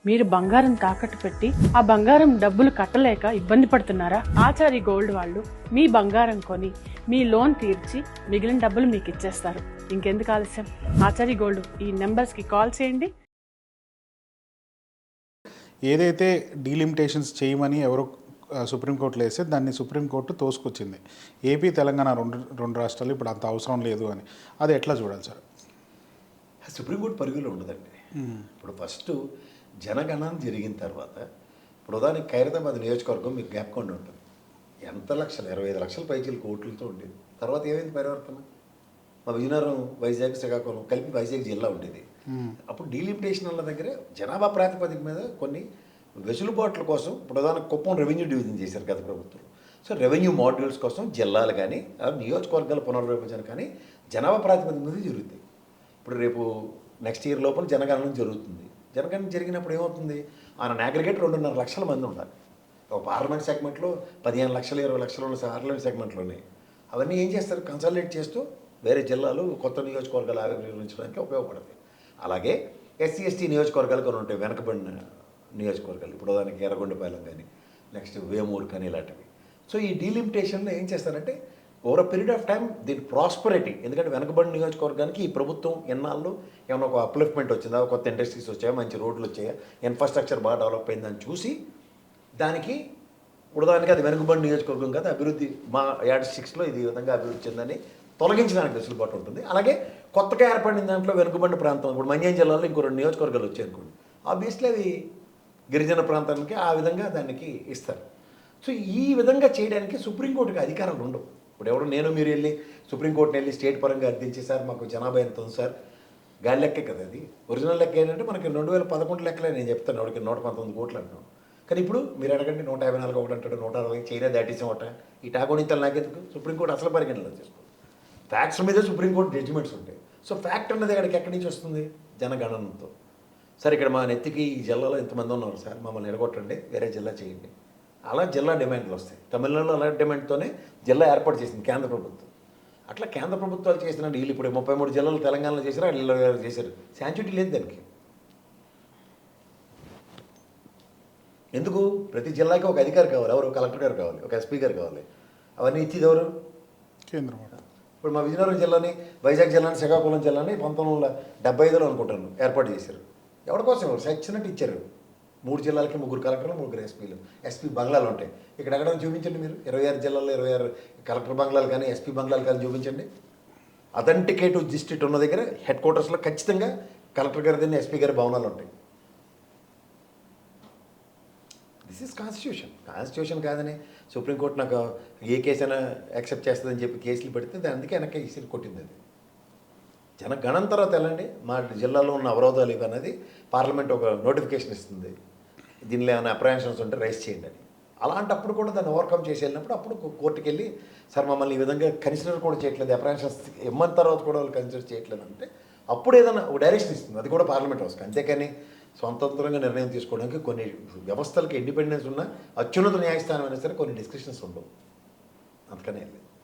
మీరు బంగారం తాకట్టు పెట్టి ఆ బంగారం డబ్బులు కట్టలేక ఇబ్బంది పడుతున్నారా? ఆచారి గోల్డ్ వాళ్ళు మీ బంగారం కొని మీ లోన్ తీర్చి మిగిలిన డబ్బులు మీకు ఇచ్చేస్తారు. ఇంకెందుకు ఆలస్యం? ఆచారి గోల్డ్ ఈ నెంబర్స్ కి కాల్ చేయండి. ఏదైతే డీలిమిటేషన్స్ చేయమని ఎవరో సుప్రీంకోర్టులో వేస్తే దాన్ని సుప్రీంకోర్టు తోసుకొచ్చింది. ఏపీ తెలంగాణ రెండు రాష్ట్రాలు ఇప్పుడు అంత అవసరం లేదు అని. అది ఎట్లా చూడాలి సార్? సుప్రీంకోర్టు పరిధిలో ఉండదండి. ఇప్పుడు ఫస్ట్ జనగణన జరిగిన తర్వాత ఇప్పుడు ఉదాహరణకి ఖైరతాబాద్ నియోజకవర్గం మీకు జ్ఞాపకం ఉంటుంది. ఎంత లక్షలు 25 లక్షల పైచీలు కోట్లతో ఉండేది. తర్వాత ఏమైంది పరివర్తన? మా విజయనగరం, వైజాగ్, శ్రీకాకుళం కలిపి వైజాగ్ జిల్లా ఉండేది. అప్పుడు డీలిమిటేషన్ అన్న దగ్గర జనాభా ప్రాతిపదిక మీద కొన్ని వెసులుబాట్ల కోసం ఇప్పుడు ఉదాహరణకు కుప్పం రెవెన్యూ డివిజన్ చేశారు గత ప్రభుత్వం. సో రెవెన్యూ మాడ్యూల్స్ కోసం జిల్లాలు కానీ నియోజకవర్గాల పునర్విభజన కానీ జనాభా ప్రాతిపదిక మీద జరుగుతాయి. ఇప్పుడు రేపు నెక్స్ట్ ఇయర్ లోపల జనగణన జరుగుతుంది. జనగణన జరిగినప్పుడు ఏమవుతుంది? ఆయన అగ్రిగేట్ 2.5 లక్షల మంది ఉండాలి. ఒక పార్లమెంట్ సెగ్మెంట్లో 15 లక్షలు 20 లక్షలు ఉన్న పార్లమెంట్ సెగ్మెంట్లోనే అవన్నీ ఏం చేస్తారు? కన్సల్టేట్ చేస్తూ వేరే జిల్లాలు కొత్త నియోజకవర్గాలు ఆవిర్భవించడానికి ఉపయోగపడతాయి. అలాగే ఎస్సీ ఎస్టీ నియోజకవర్గాలు కొన్ని ఉంటాయి, వెనకబడిన నియోజకవర్గాలు. ఇప్పుడు దానికి ఎర్రగొండపాలెం కానీ నెక్స్ట్ వేమూరు కానీ ఇలాంటివి. సో ఈ డీలిమిటేషన్లో ఏం చేస్తారంటే over a period of time దీని ప్రాస్పరిటీ, ఎందుకంటే వెనకబడిన నియోజకవర్గానికి ఈ ప్రభుత్వం ఎన్నాళ్ళు ఏమైనా ఒక అప్లిఫ్ట్మెంట్ వచ్చిందా, కొత్త ఇండస్ట్రీస్ వచ్చాయా, మంచి రోడ్లు వచ్చాయా, ఇన్ఫ్రాస్ట్రక్చర్ బాగా డెవలప్ అయిందని చూసి దానికి ఉదాహరణకి అది వెనుకబడిన నియోజకవర్గం కాదు, అభివృద్ధి మా యాడ్ 6లో ఇది ఈ విధంగా అభివృద్ధి చెందని తొలగించడానికి వెసులుబాటు ఉంటుంది. అలాగే కొత్తగా ఏర్పడిన దాంట్లో వెనుకబడిన ప్రాంతం, ఇప్పుడు మన్యం జిల్లాలో ఇంకో 2 నియోజకవర్గాలు వచ్చాయి అనుకోండి, ఆబ్వియస్లీ అవి గిరిజన ప్రాంతానికి ఆ విధంగా దానికి ఇస్తారు. సో ఈ విధంగా చేయడానికి సుప్రీంకోర్టుకి అధికారాలు ఉండవు. ఇప్పుడు ఎవరు నేను మీరు వెళ్ళి సుప్రీంకోర్టుని వెళ్ళి స్టేట్ పరంగా అర్థించి సార్ మాకు జనాభా ఎంత ఉంది సార్, గాలి లెక్కే కదా అది. ఒరిజినల్ లెక్క ఏంటంటే మనకి 2011 లెక్కలే నేను చెప్తాను, వాడికి 119 కోట్లు అంటున్నాను. కానీ ఇప్పుడు మీరు అడగండి 154 ఒకటి అంటాడు, 160 చైనా దాటేసాం ఒకట. ఈ టాగోనితలు నాకెందుకు? సుప్రీంకోర్టు అసలు పరిగణలో చేసుకో. ఫ్యాక్ట్స్ మీదే సుప్రీంకోర్టు జడ్జిమెంట్స్ ఉంటాయి. సో ఫ్యాక్ట్ అన్నది ఇక్కడికి ఎక్కడి నుంచి వస్తుంది? జనగణనతో. సార్ ఇక్కడ మా నెత్తికి ఈ జిల్లాలో ఎంతమంది ఉన్నారు సార్, మమ్మల్ని ఎడగొట్టండి, వేరే జిల్లా చేయండి. అలా జిల్లా డిమాండ్లు వస్తాయి. తమిళనాడులో అలాంటి డిమాండ్తోనే జిల్లా ఏర్పాటు చేసింది కేంద్ర ప్రభుత్వం. అట్లా కేంద్ర ప్రభుత్వాలు చేసిన వీళ్ళు ఇప్పుడు 33 జిల్లాలు తెలంగాణలో చేశారు, వీళ్ళు చేశారు. శాంచుటీ లేదు దానికి. ఎందుకు? ప్రతి జిల్లాకి ఒక అధికారి కావాలి, ఎవరు? కలెక్టర్ గారు కావాలి, ఒక ఎస్పీ గారు కావాలి. అవన్నీ ఇచ్చేది ఎవరు? కేంద్రం. ఇప్పుడు మా విజయనగరం జిల్లాని, వైజాగ్ జిల్లాని, శ్రీకాకుళం జిల్లాని 1975లో అనుకుంటాను ఏర్పాటు చేశారు. ఎవరి కోసం? ఎవరు సచ్చినట్టు ఇచ్చారు. 3 జిల్లాలకి 3 కలెక్టర్లు, 3 ఎస్పీలు. ఎస్పీ బంగ్లాలు ఉంటాయి. ఇక్కడ ఎక్కడ చూపించండి మీరు, 26 జిల్లాల్లో 26 కలెక్టర్ బంగ్లాలు కానీ ఎస్పీ బంగ్లాలు కానీ చూపించండి. అథెంటికేటివ్ డిస్ట్రిక్ట్ ఉన్న దగ్గర హెడ్ క్వార్టర్స్లో ఖచ్చితంగా కలెక్టర్ గారిని, ఎస్పీ గారి భవనాలు ఉంటాయి. దిస్ ఈజ్ కాన్స్టిట్యూషన్ కాదని సుప్రీంకోర్టు నాకు ఏ కేసు అయినా యాక్సెప్ట్ చేస్తుందని చెప్పి కేసులు పెడితే దాని అందుకే వెనక్కి ఇసిరి కొట్టింది. అది జనగణన తర్వాత వెళ్ళండి, మా జిల్లాలో ఉన్న అవరోధాలు ఇవన్నది పార్లమెంట్ ఒక నోటిఫికేషన్ ఇస్తుంది, దీనిలో ఏమైనా అప్రహెన్షన్స్ ఉంటే రైజ్ చేయండి అని. అలాంటప్పుడు కూడా దాన్ని ఓవర్కమ్ చేసి వెళ్ళినప్పుడు అప్పుడు కోర్టుకి వెళ్ళి సార్ మమ్మల్ని ఈ విధంగా కన్సిడర్ కూడా చేయట్లేదు, అప్రహెన్షన్స్ ఇమ్మన్న తర్వాత కూడా వాళ్ళు కన్సిడర్ చేయట్లేదు అంటే అప్పుడు ఏదైనా ఒక డైరెక్షన్ ఇస్తుంది. అది కూడా పార్లమెంట్ అవసరం. అంతేకాని స్వతంత్రంగా నిర్ణయం తీసుకోవడానికి కొన్ని వ్యవస్థలకి ఇండిపెండెన్స్ ఉన్న అత్యున్నత న్యాయస్థానం అయినా సరే కొన్ని డిస్కషన్స్ ఉండవు. అందుకనే